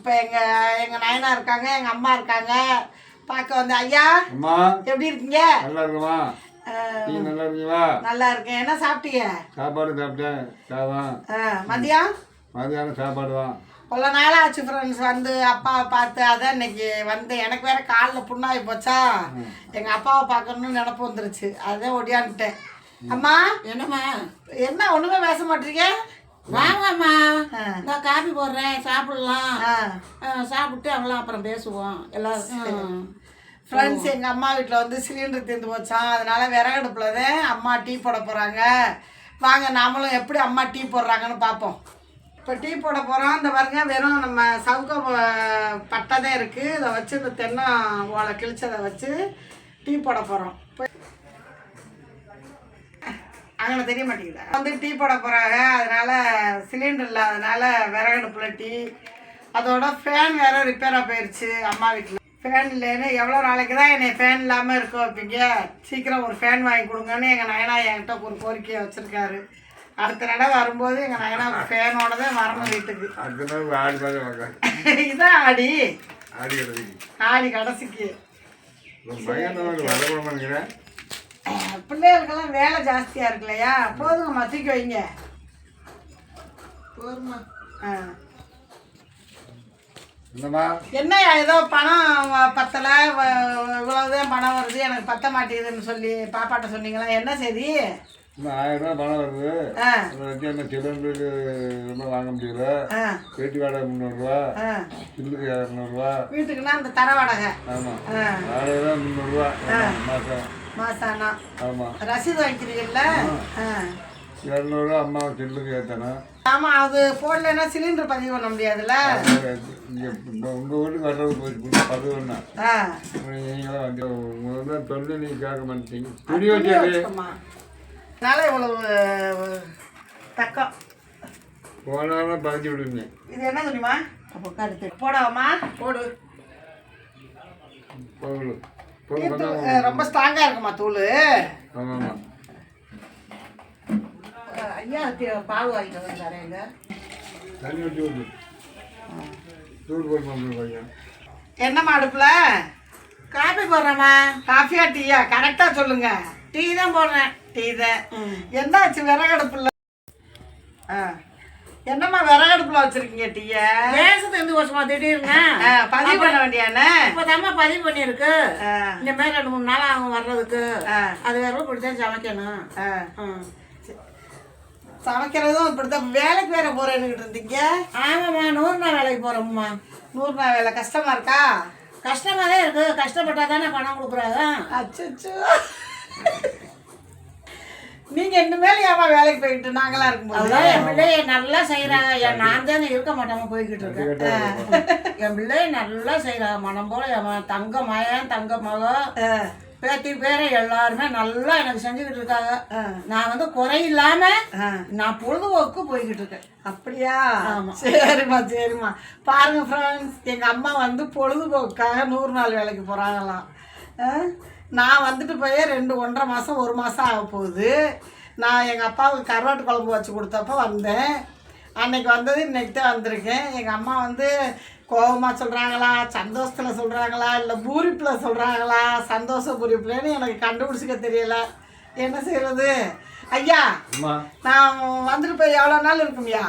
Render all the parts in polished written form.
இப்போ எங்கள் நயனா இருக்காங்க, எங்கள் அம்மா இருக்காங்க பார்க்க வந்து. ஐயா அம்மா எப்படி இருக்கீங்க? நல்லா இருக்குமா? நீ நல்லா இருக்கீங்களா? நல்லா இருக்கேன். என்ன சாப்பிட்டீங்க? சாப்பாடு சாப்பிட்டேன். சாதம். மதியானம் சாப்பாடு தான். பல நாளாக ஆச்சு ஃப்ரெண்ட்ஸ் வந்து அப்பாவை பார்த்து. அதான் இன்னைக்கு வந்து எனக்கு வேற காலில் புண்ணாகி போச்சா, எங்கள் அப்பாவை பார்க்கணுன்னு நினப்பு வந்துருச்சு. அதான் ஒடியான்ட்டேன். அம்மா என்னம்மா? என்ன ஒன்றுமே பேச மாட்டீங்க? வாங்கம்மா, நான் காபி போடுறேன், சாப்பிடலாம். சாப்பிட்டு அவங்களாம் அப்புறம் பேசுவோம் எல்லாரும். ஃப்ரெண்ட்ஸ் எங்கள் அம்மா வீட்டில் வந்து சிலிண்டர் தீர்ந்து போச்சான். அதனால் விறகடுப்பில் தான் அம்மா டீ போட போகிறாங்க. வாங்க நாமளும் எப்படி அம்மா டீ போடுறாங்கன்னு பார்ப்போம். இப்போ டீ போட போகிறோம். இந்த பாருங்க, வெறும் நம்ம சவுக்க பட்டை தான் இருக்குது. இதை வச்சு இந்த தென்னை ஓலை கிழிச்சதை வச்சு டீ போட போகிறோம். அங்கே தெரிய மாட்டேங்குது. வந்து டீ போட போகிறாங்க. அதனால் சிலிண்டர் இல்லாதனால விறகடுப்பில் டீ. அதோட ஃபேன் வேறு ரிப்பேராக போயிடுச்சு அம்மா வீட்டில். ஃபேன் இல்லைன்னு எவ்வளோ நாளைக்கு தான் என்னை ஃபேன் இல்லாமல் இருக்க வைப்பீங்க? சீக்கிரம் ஒரு ஃபேன் வாங்கி கொடுங்கன்னு எங்கள் நயனா என்கிட்ட ஒரு கோரிக்கையை வச்சுருக்காரு. அடுத்த நடை வரும்போது எங்கள் நயனா ஃபேனோட தான் வரணும் வீட்டுக்கு. இதான் ஆடி கடைசிக்கு. பிள்ளைகளுக்கெல்லாம் வேலை ஜாஸ்தியாக இருக்கு இல்லையா? போதுங்கம்மா, தூக்கி வைங்க. போதுமா? என்னையா ஏதோ பணம் பத்தலை, இவ்வளவுதான் பணம் வருது, எனக்கு பத்த மாட்டேங்குதுன்னு சொல்லி பாப்பாட்ட சொன்னீங்களா? என்ன சரி? 1000 ரூபா பணம் வருது. என்ன சிலிண்டருக்கு ரொம்ப வாங்க முடியல. பேட்டி வாடகை 300 ரூபா, சில்லுக்கு 200 ரூபா. வீட்டுக்குன்னா அந்த தர வாடகை. ஆமாம், வாடகை 300 ரூபா மாசானா. ஆமாம், ரசீது வாங்கிக்கிறீங்கல்ல? 200 ரூபா அம்மா சில்லுக்கு ஏற்றணும். ஆமாம், அது போடலைன்னா சிலிண்டர் பதிவு பண்ண முடியாதுல்ல. உங்கள் வீட்டுக்கு வர்றது போய் பதிவு பண்ணா நீங்களும் வந்து உங்க சொல்லி நீங்கள் கேட்க மாட்டீங்க. துணி வச்சு அதனால இவ்வளவு தக்கம் போனாலும் பதிச்சு விடுங்க. இது என்ன துணிமா? அப்போ கருத்து போடவாமா? போடு. ரொம்ப ஸ்ட்ராங்காக இருக்குமா தூள்? ஆமாம். ஐயா பாவு வாங்கிட்டு வந்தாரு. எங்க தண்ணி ஊற்றி விடு, தூள் போட்டு. என்னம்மா அடுப்புல காபி போடுறேம்மா. காஃபியா டீயா? கரெக்டாக சொல்லுங்க. டீ தான் போடுறேன். டீ தான். என்னாச்சு விறகடுப்புல? என்னம்மா விறகடுப்புல வச்சிருக்கீங்க டீய? பேசுறது எந்த வருஷமா திடீர்னு பதிவு பண்ண வேண்டியானே? இப்போதாம்மா பதிவு பண்ணியிருக்கு. இந்த மாதிரி 2-3 நாள் அவங்க வர்றதுக்கு. அது வேற இப்படித்தான் சமைக்கணும். சமைக்கிறதும் இப்படித்தான். வேலைக்கு வேற போறேன்னு இருந்தீங்க? ஆமாம்மா, 100 நாள் வேலைக்கு போகிறோம்மா. 100 நாள் வேலை கஷ்டமா இருக்கா? கஷ்டமாக தான் இருக்கு. கஷ்டப்பட்டா தானே பணம் கொடுக்குறாங்க. அச்சோ, நீங்க இனிமேல் ஏமா வேலைக்கு போயிட்டு நாங்களா இருக்கும்போது என் பிள்ளைய நல்லா செய்யறாங்க. நான் தானே இருக்க மாட்டாம போய்கிட்டு இருக்கேன். என் பிள்ளைய நல்லா செய்யறாங்க. மனம் போல என் தங்க மகன், தங்க மகன், பேத்தி பேரை எல்லாருமே நல்லா எனக்கு செஞ்சுக்கிட்டு இருக்காங்க. நான் வந்து குறையில்லாம நான் பொழுதுபோக்கு போய்கிட்டு இருக்கேன். அப்படியா? சரிம்மா. பாருங்க ஃப்ரெண்ட்ஸ், எங்க அம்மா வந்து பொழுதுபோக்காக 100 நாள் வேலைக்கு போறாங்களாம். நான் வந்துட்டு போய் 1.5 மாதம் 1 மாதம் ஆக போகுது. நான் எங்கள் அப்பாவுக்கு கருவாட்டு குழம்பு வச்சு கொடுத்தப்போ வந்தேன். அன்னைக்கு வந்தது இன்னைக்கு தான் வந்திருக்கேன். எங்கள் அம்மா வந்து கோபமாக சொல்கிறாங்களா, சந்தோஷத்தில் சொல்கிறாங்களா, இல்லை பூரிப்பில் சொல்கிறாங்களா? சந்தோஷ பூரிப்புலன்னு எனக்கு கண்டுபிடிச்சிக்க தெரியல. என்ன செய்கிறது? ஐயா, நான் வந்துட்டு போய் எவ்வளோ நாள் இருக்கும்யா?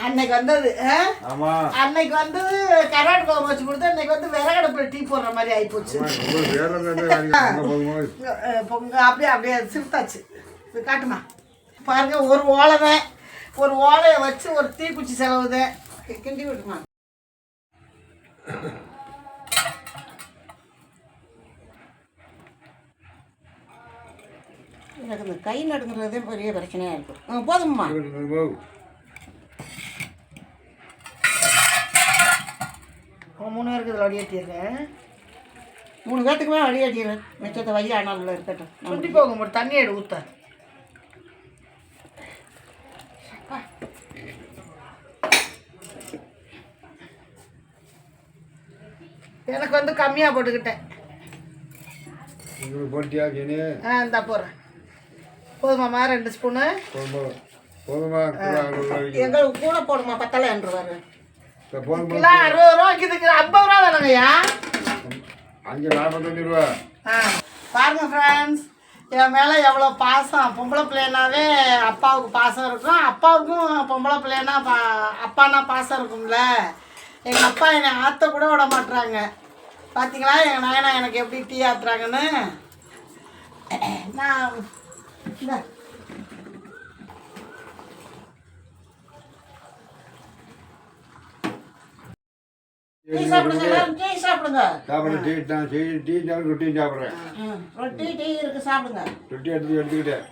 அன்னைக்கு வந்தது அன்னைக்கு வந்தது கருவாட்டு குழம்பு வச்சு கொடுத்தா இன்னைக்கு வந்து விறகடுப்புல டீ போடுற மாதிரி ஆயிப்போச்சு. பொங்க அப்படியே சிரித்தாச்சு. காட்டுமா பாருங்க, ஒரு ஓலையை வச்சு ஒரு தீக்குச்சி செலவுது கிண்டி விட்டுமா. எனக்கு இந்த கை நடுங்கிறதே பெரிய பிரச்சனையாக இருக்கும். போதும்மா. 3 பேருக்கு இதில் வடியாட்டிடுறேன். 3 பேர்த்துக்குமே வடியாட்டிடுறேன். மிச்சத்தை வைய ஆனாலும் இருக்கட்டும். சுண்டி போகும் ஒரு தண்ணி எடு ஊற்ற. எனக்கு வந்து கம்மியாக போட்டுக்கிட்டேன். போட்டியா? இந்தா போடுறேன். போதுமாம்மா? 2 ஸ்பூனு போதுமா கிலோ 60 ரூபாய்க்கு எங்களுக்கு கூட போடுமா பத்தலை என்றுவாரு போதுமா கிலோ 60 ரூபாய்க்கு இதுக்கு 50 ரூபா தானங்கய்யா. அங்கே 45 ரூபா. பாருங்க ஃப்ரெண்ட்ஸ், என் மேலே எவ்வளோ பாசம். பொம்பளை பிள்ளைனாவே அப்பாவுக்கு பாசம் இருக்கும், அப்பாவுக்கும் பொம்பளை பிள்ளைனா அப்பானா பாசம் இருக்கும்ல. எங்கள் அப்பா என்னை ஆற்ற கூட விட மாட்டுறாங்க. பார்த்தீங்களா எங்கள் நாயனா எனக்கு எப்படி டீ ஆற்றுறாங்கன்னு. நான் இந்த டீ சாப்பிடுங்க எல்லாரும், டீ சாப்பிடுங்க. சாப்பிட டீ தான் டீ சாப்பிட ரொட்டியும் சாப்பிட்றேன். ரொட்டி டீ இருக்கு சாப்பிடுங்க. ரொட்டி எடுத்துக்கிட்டேன்.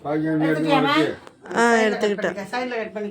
பாக்கி எடுத்துக்கிட்டேன். எடுத்துக்கிட்டேன். சைடில் கட் பண்ணிக்க.